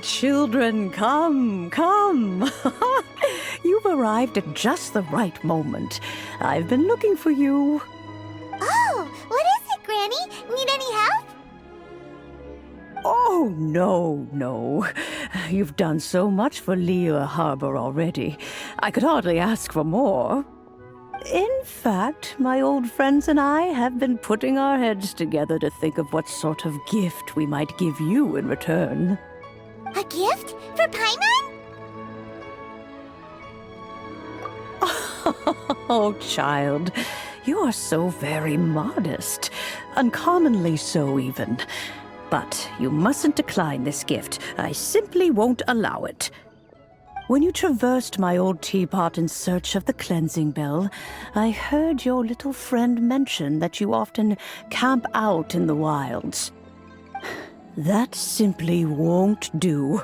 Children, come, come. You've arrived at just the right moment. I've been looking for you. Oh, what is it, Granny? Need any help? Oh, no. You've done so much for Liyue Harbor already. I could hardly ask for more. In fact, my old friends and I have been putting our heads together to think of what sort of gift we might give you in return. A gift? For Paimon? Oh, child, you are so very modest. Uncommonly so, even. But you mustn't decline this gift. I simply won't allow it. When you traversed my old Teapot in search of the cleansing bell, I heard your little friend mention that you often camp out in the wilds. That simply won't do,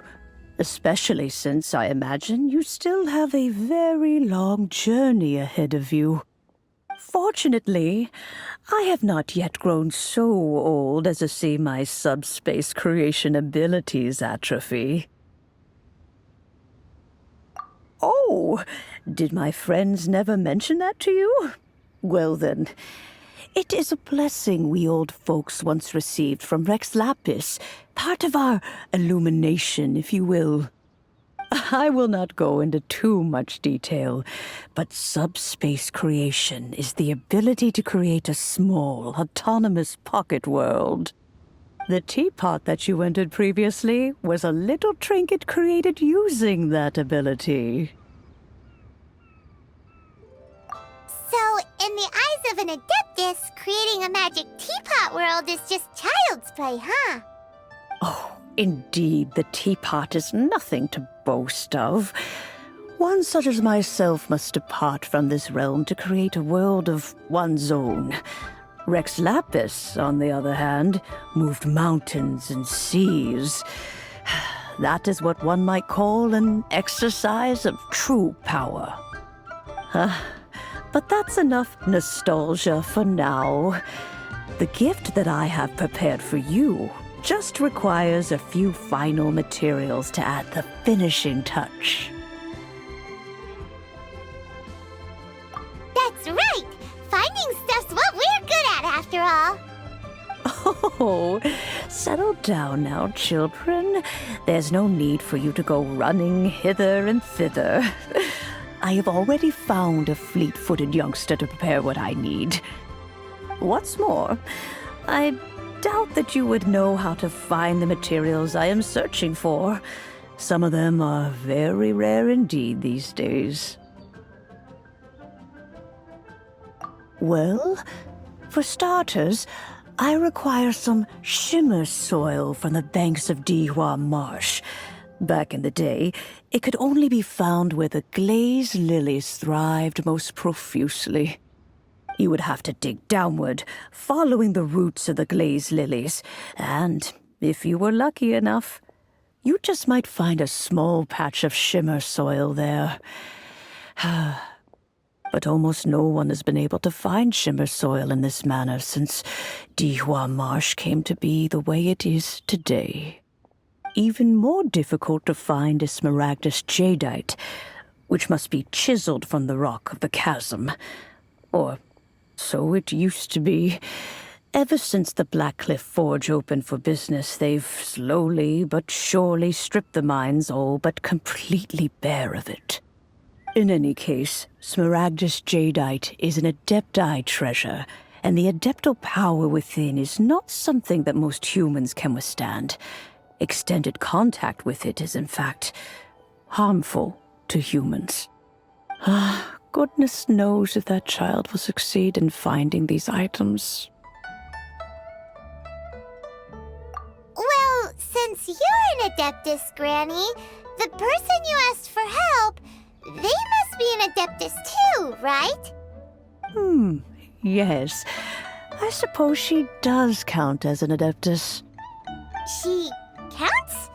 especially since I imagine you still have a very long journey ahead of you. Fortunately, I have not yet grown so old as to see my subspace creation abilities atrophy. Oh, did my friends never mention that to you? Well then, it is a blessing we old folks once received from Rex Lapis, part of our illumination, if you will. I will not go into too much detail, but subspace creation is the ability to create a small, autonomous pocket world. The teapot that you entered previously was a little trinket created using that ability. So, in the eyes of an Adeptus, creating a magic teapot world is just child's play, huh? Oh, indeed, the teapot is nothing to boast of. One such as myself must depart from this realm to create a world of one's own. Rex Lapis, on the other hand, moved mountains and seas. That is what one might call an exercise of true power. But that's enough nostalgia for now. The gift that I have prepared for you just requires a few final materials to add the finishing touch. That's right! Finding stuff's what we're good at, after all. Oh, settle down now, children. There's no need for you to go running hither and thither. I have already found a fleet-footed youngster to prepare what I need. What's more, I doubt that you would know how to find the materials I am searching for. Some of them are very rare indeed these days. Well, for starters, I require some shimmer soil from the banks of Dihua Marsh. Back in the day, it could only be found where the glazed lilies thrived most profusely. You would have to dig downward, following the roots of the glazed lilies, and if you were lucky enough, you just might find a small patch of shimmer soil there. But almost no one has been able to find shimmer soil in this manner since Dihua Marsh came to be the way it is today. Even more difficult to find is smaragdus jadeite, which must be chiseled from the rock of the chasm. Or so it used to be. Ever since the Blackcliff Forge opened for business, they've slowly but surely stripped the mines all but completely bare of it. In any case, smaragdus jadeite is an adepti treasure, and the adeptal power within is not something that most humans can withstand. Extended contact with it is, in fact, harmful to humans. Goodness knows if that child will succeed in finding these items. Well, since you're an Adeptus, Granny, the person you asked for help, they must be an Adeptus too, right? Yes. I suppose she does count as an Adeptus. She counts?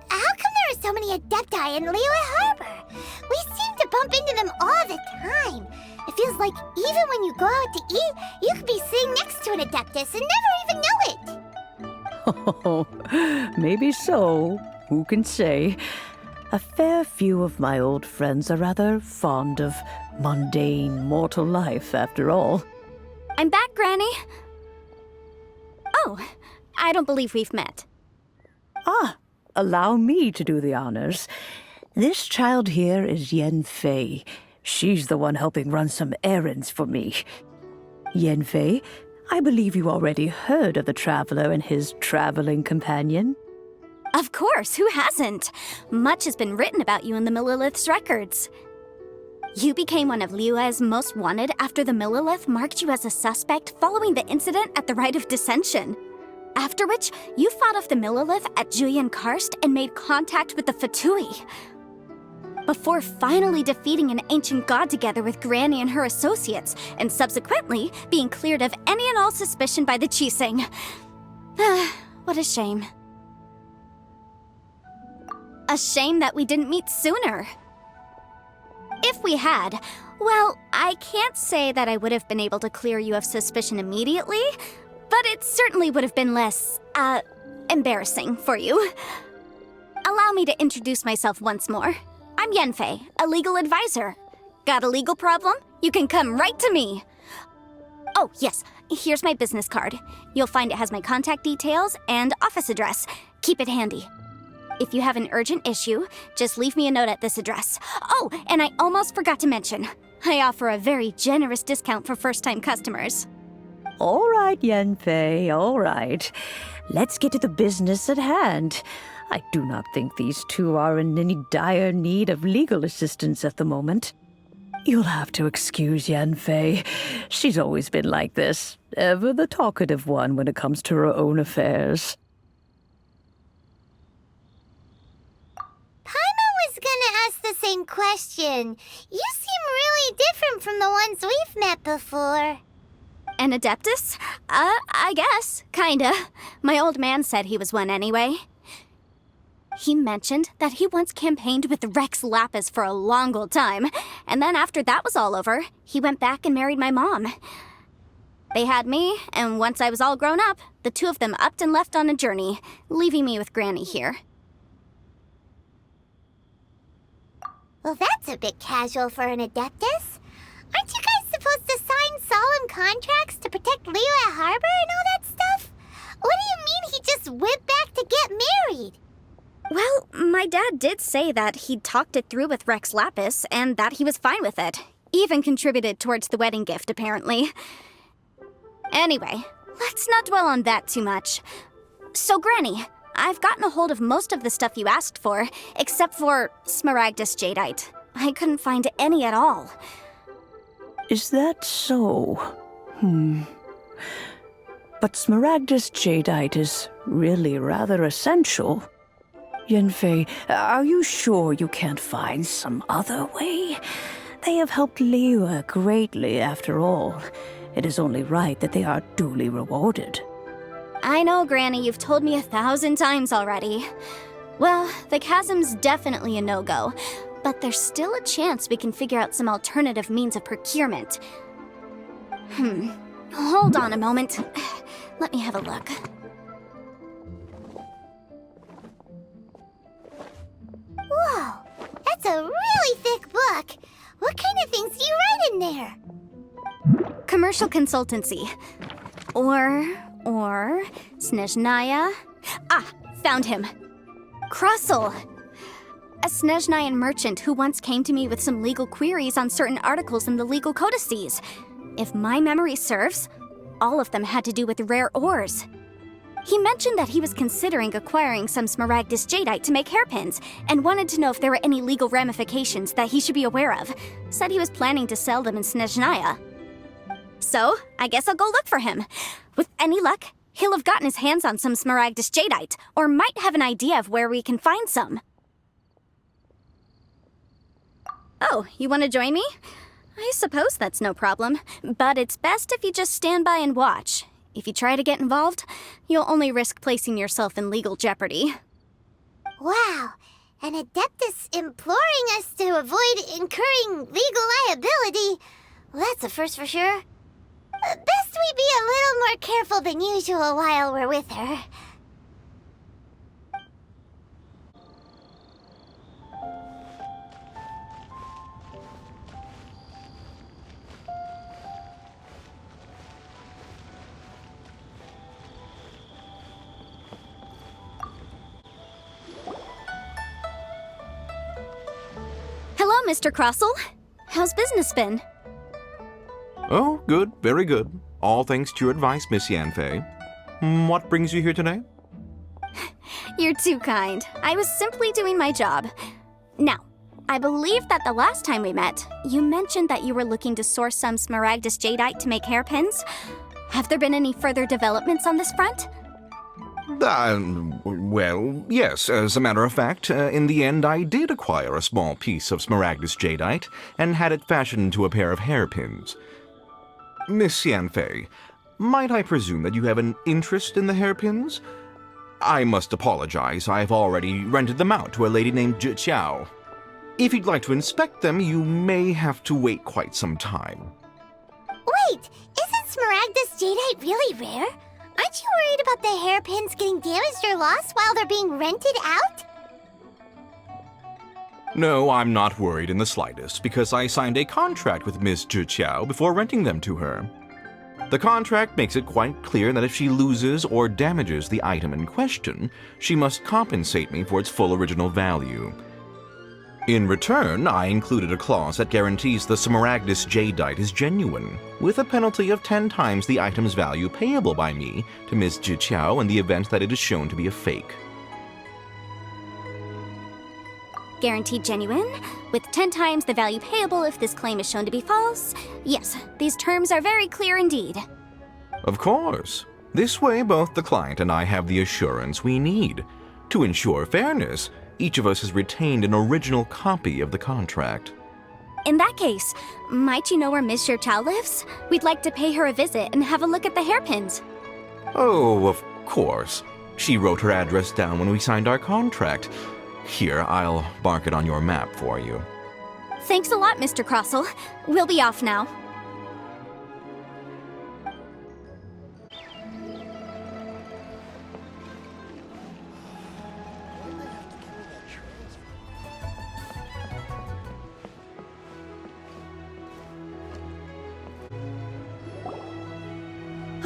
How come there are so many Adepti in Liyue Harbor? We seem to bump into them all the time. It feels like even when you go out to eat, you could be sitting next to an Adeptus and never even know it. Oh, maybe so. who can say? A fair few of my old friends are rather fond of mundane mortal life, after all. I'm back, Granny. Oh, I don't believe we've met. Ah, allow me to do the honors. This child here is Yanfei. She's the one helping run some errands for me. Yanfei, I believe you already heard of the traveler and his traveling companion. Of course, who hasn't? Much has been written about you in the Millilith's records. You became one of Liyue's most wanted after the Millilith marked you as a suspect following the incident at the Rite of Dissension. After which, you fought off the Millilith at Julian Karst and made contact with the Fatui. Before finally defeating an ancient god together with Granny and her associates, and subsequently being cleared of any and all suspicion by the Chiseng. What a shame. A shame that we didn't meet sooner. If we had, well, I can't say that I would have been able to clear you of suspicion immediately, but it certainly would have been less, embarrassing for you. Allow me to introduce myself once more. I'm Yanfei, a legal advisor. Got a legal problem? You can come right to me. Oh, yes, here's my business card. You'll find it has my contact details and office address. Keep it handy. If you have an urgent issue, just leave me a note at this address. Oh, and I almost forgot to mention, I offer a very generous discount for first-time customers. All right, Yanfei, all right. Let's get to the business at hand. I do not think these two are in any dire need of legal assistance at the moment. You'll have to excuse Yanfei. She's always been like this, ever the talkative one when it comes to her own affairs. Paimon was gonna ask the same question. You seem really different from the ones we've met before. An Adeptus? I guess. Kinda. My old man said he was one anyway. He mentioned that he once campaigned with Rex Lapis for a long old time, and then after that was all over, he went back and married my mom. They had me, and once I was all grown up, the two of them upped and left on a journey, leaving me with Granny here. Well, that's a bit casual for an Adeptus. Aren't you guys supposed to sign solemn contracts to protect Liyue Harbor and all that stuff? What do you mean he just went back to get married? Well, my dad did say that he'd talked it through with Rex Lapis, and that he was fine with it. Even contributed towards the wedding gift, apparently. Anyway, let's not dwell on that too much. So, Granny, I've gotten a hold of most of the stuff you asked for, except for Smaragdus Jadeite. I couldn't find any at all. Is that so? But Smaragdus Jadeite is really rather essential. Yanfei, are you sure you can't find some other way? They have helped Liyue greatly, after all. It is only right that they are duly rewarded. I know, Granny, you've told me 1,000 times already. Well, the chasm's definitely a no-go, but there's still a chance we can figure out some alternative means of procurement. Hold on a moment. Let me have a look. Whoa, that's a really thick book. What kind of things do you write in there? Commercial consultancy. Or Snezhnaya. Ah, found him. Krusel. A Snezhnayan merchant who once came to me with some legal queries on certain articles in the legal codices. If my memory serves, all of them had to do with rare ores. He mentioned that he was considering acquiring some Smaragdus Jadeite to make hairpins, and wanted to know if there were any legal ramifications that he should be aware of. Said he was planning to sell them in Snezhnaya. So, I guess I'll go look for him. With any luck, he'll have gotten his hands on some Smaragdus Jadeite, or might have an idea of where we can find some. Oh, you want to join me? I suppose that's no problem, but it's best if you just stand by and watch. If you try to get involved, you'll only risk placing yourself in legal jeopardy. Wow, an Adeptus imploring us to avoid incurring legal liability. Well, that's a first for sure. Best we be a little more careful than usual while we're with her. Mr. Crossell. How's business been? Oh, good, very good. All thanks to your advice, Miss Yanfei. What brings you here today? You're too kind. I was simply doing my job. Now, I believe that the last time we met, you mentioned that you were looking to source some smaragdus jadeite to make hairpins. Have there been any further developments on this front? Well, yes. As a matter of fact, in the end, I did acquire a small piece of smaragdus jadeite and had it fashioned into a pair of hairpins. Miss Yanfei, might I presume that you have an interest in the hairpins? I must apologize. I've already rented them out to a lady named Zhi. If you'd like to inspect them, you may have to wait quite some time. Wait, isn't smaragdus jadeite really rare? Aren't you worried about the hairpins getting damaged or lost while they're being rented out? No, I'm not worried in the slightest, because I signed a contract with Miss Zhi before renting them to her. The contract makes it quite clear that if she loses or damages the item in question, she must compensate me for its full original value. In return, I included a clause that guarantees the smaragdus jadeite is genuine, with a penalty of 10 times the item's value payable by me to Miss Zhi in the event that it is shown to be a fake. Guaranteed genuine, with 10 times the value payable if this claim is shown to be false. Yes, these terms are very clear indeed. Of course. This way, both the client and I have the assurance we need. To ensure fairness, each of us has retained an original copy of the contract. In that case, might you know where Miss Zhi lives? We'd like to pay her a visit and have a look at the hairpins. Oh, of course. She wrote her address down when we signed our contract. Here, I'll mark it on your map for you. Thanks a lot, Mr. Crossell. We'll be off now.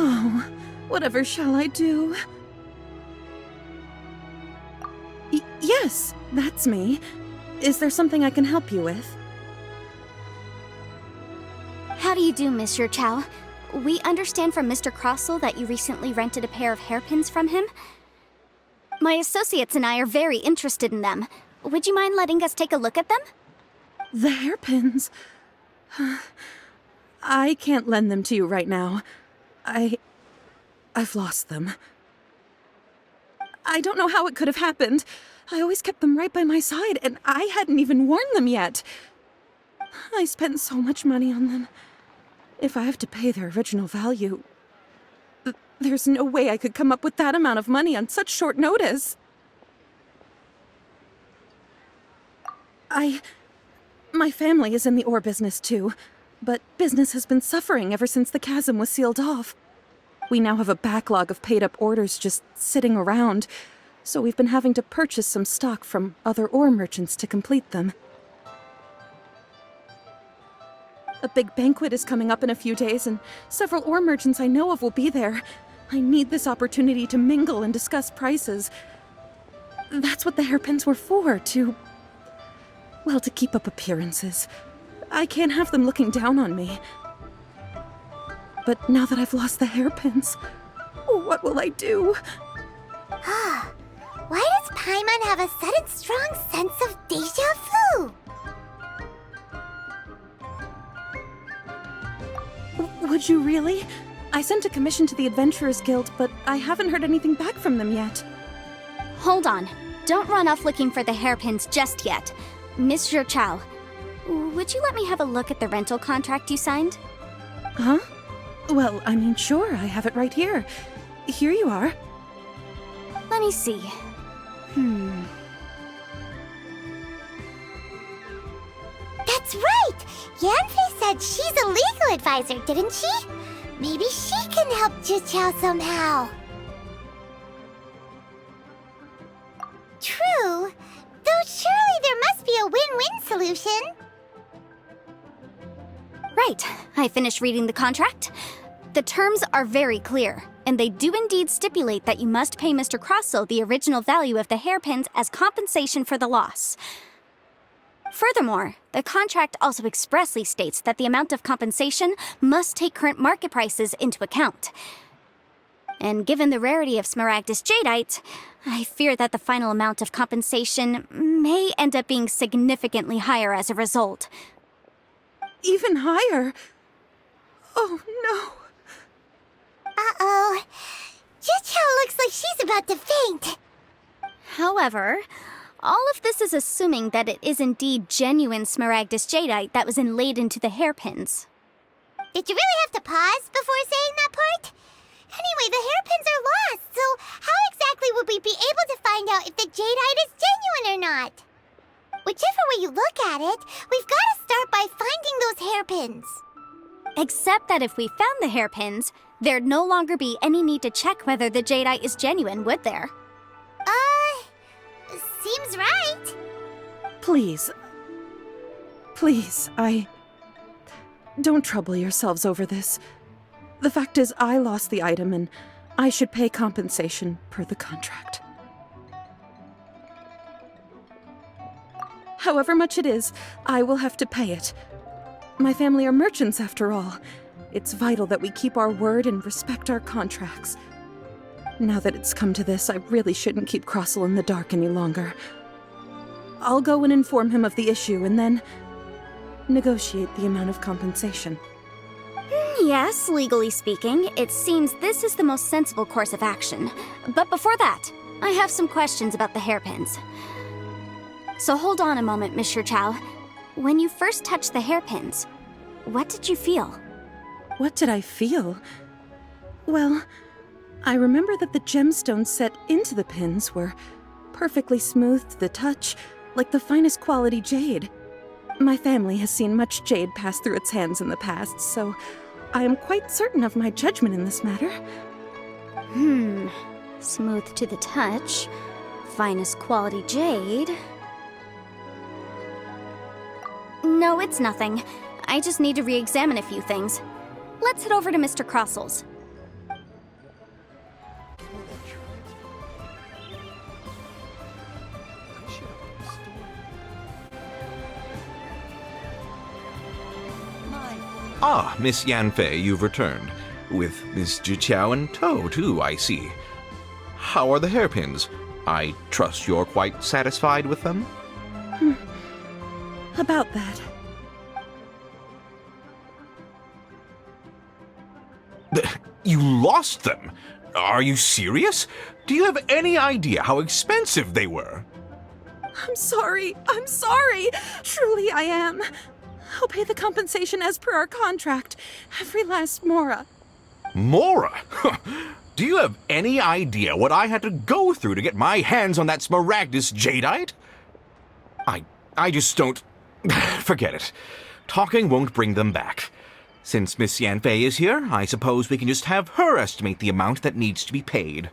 Oh, whatever shall I do? Yes, that's me. Is there something I can help you with? How do you do, Miss Zhi? We understand from Mr. Crossell that you recently rented a pair of hairpins from him. My associates and I are very interested in them. Would you mind letting us take a look at them? The hairpins? I can't lend them to you right now. I've lost them. I don't know how it could have happened. I always kept them right by my side, and I hadn't even worn them yet. I spent so much money on them. If I have to pay their original value, there's no way I could come up with that amount of money on such short notice. My family is in the ore business too, but business has been suffering ever since the chasm was sealed off. We now have a backlog of paid-up orders just sitting around, so we've been having to purchase some stock from other ore merchants to complete them. A big banquet is coming up in a few days, and several ore merchants I know of will be there. I need this opportunity to mingle and discuss prices. That's what the hairpins were for, to keep up appearances. I can't have them looking down on me. But now that I've lost the hairpins, what will I do? Why does Paimon have a sudden strong sense of déjà vu? Would you really? I sent a commission to the Adventurers Guild, but I haven't heard anything back from them yet. Hold on. Don't run off looking for the hairpins just yet. Miss Zhi, would you let me have a look at the rental contract you signed? Huh? Well, I mean, sure, I have it right here. Here you are. Let me see. That's right! Yanfei said she's a legal advisor, didn't she? Maybe she can help Zhi somehow. True, though surely there must be a win-win solution. Right. I finished reading the contract. The terms are very clear, and they do indeed stipulate that you must pay Mr. Crossell the original value of the hairpins as compensation for the loss. Furthermore, the contract also expressly states that the amount of compensation must take current market prices into account. And given the rarity of Smaragdus Jadeite, I fear that the final amount of compensation may end up being significantly higher as a result. Even higher? Oh, no. Uh-oh. Jucho looks like she's about to faint. However, all of this is assuming that it is indeed genuine Smaragdus Jadeite that was inlaid into the hairpins. Did you really have to pause before saying that part? Anyway, the hairpins are lost, so how exactly would we be able to find out if the jadeite is genuine or not? Whichever way you look at it, we've got to start by finding those hairpins. Except that if we found the hairpins, there'd no longer be any need to check whether the jadeite is genuine, would there? Seems right. Please. Please, Don't trouble yourselves over this. The fact is, I lost the item, and I should pay compensation per the contract. However much it is, I will have to pay it. My family are merchants, after all. It's vital that we keep our word and respect our contracts. Now that it's come to this, I really shouldn't keep Crossel in the dark any longer. I'll go and inform him of the issue, and then negotiate the amount of compensation. Yes, legally speaking, it seems this is the most sensible course of action. But before that, I have some questions about the hairpins. So hold on a moment, Mr. Chow. When you first touched the hairpins, what did you feel? What did I feel? Well, I remember that the gemstones set into the pins were perfectly smooth to the touch, like the finest quality jade. My family has seen much jade pass through its hands in the past, so I am quite certain of my judgment in this matter. Smooth to the touch, finest quality jade. No, it's nothing. I just need to re-examine a few things. Let's head over to Mr. Crossel's. Ah, Miss Yanfei, you've returned. With Miss Jiqiao in tow, too, I see. How are the hairpins? I trust you're quite satisfied with them? About that. You lost them? Are you serious? Do you have any idea how expensive they were? I'm sorry. Truly I am. I'll pay the compensation as per our contract. Every last mora. Mora? Do you have any idea what I had to go through to get my hands on that Smaragdus Jadeite? I just don't... Forget it. Talking won't bring them back. Since Miss Yanfei is here, I suppose we can just have her estimate the amount that needs to be paid.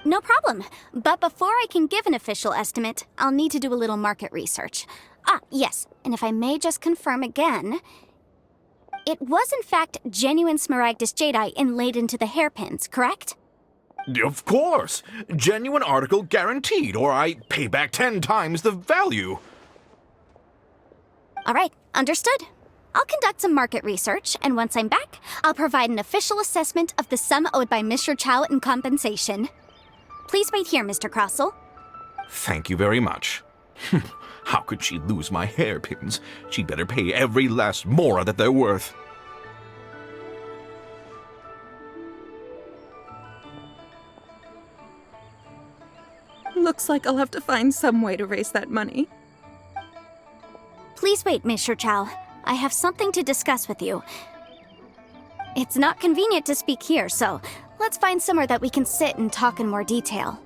No problem. But before I can give an official estimate, I'll need to do a little market research. Yes, and if I may just confirm again, it was in fact genuine Smaragdus Jadeite inlaid into the hairpins, correct? Of course! Genuine article guaranteed, or I pay back 10 times the value. All right, understood. I'll conduct some market research, and once I'm back, I'll provide an official assessment of the sum owed by Mr. Chow in compensation. Please wait here, Mr. Crossel. Thank you very much. How could she lose my hairpins? She'd better pay every last mora that they're worth. Looks like I'll have to find some way to raise that money. Please wait, Mr. Chow. I have something to discuss with you. It's not convenient to speak here, so let's find somewhere that we can sit and talk in more detail.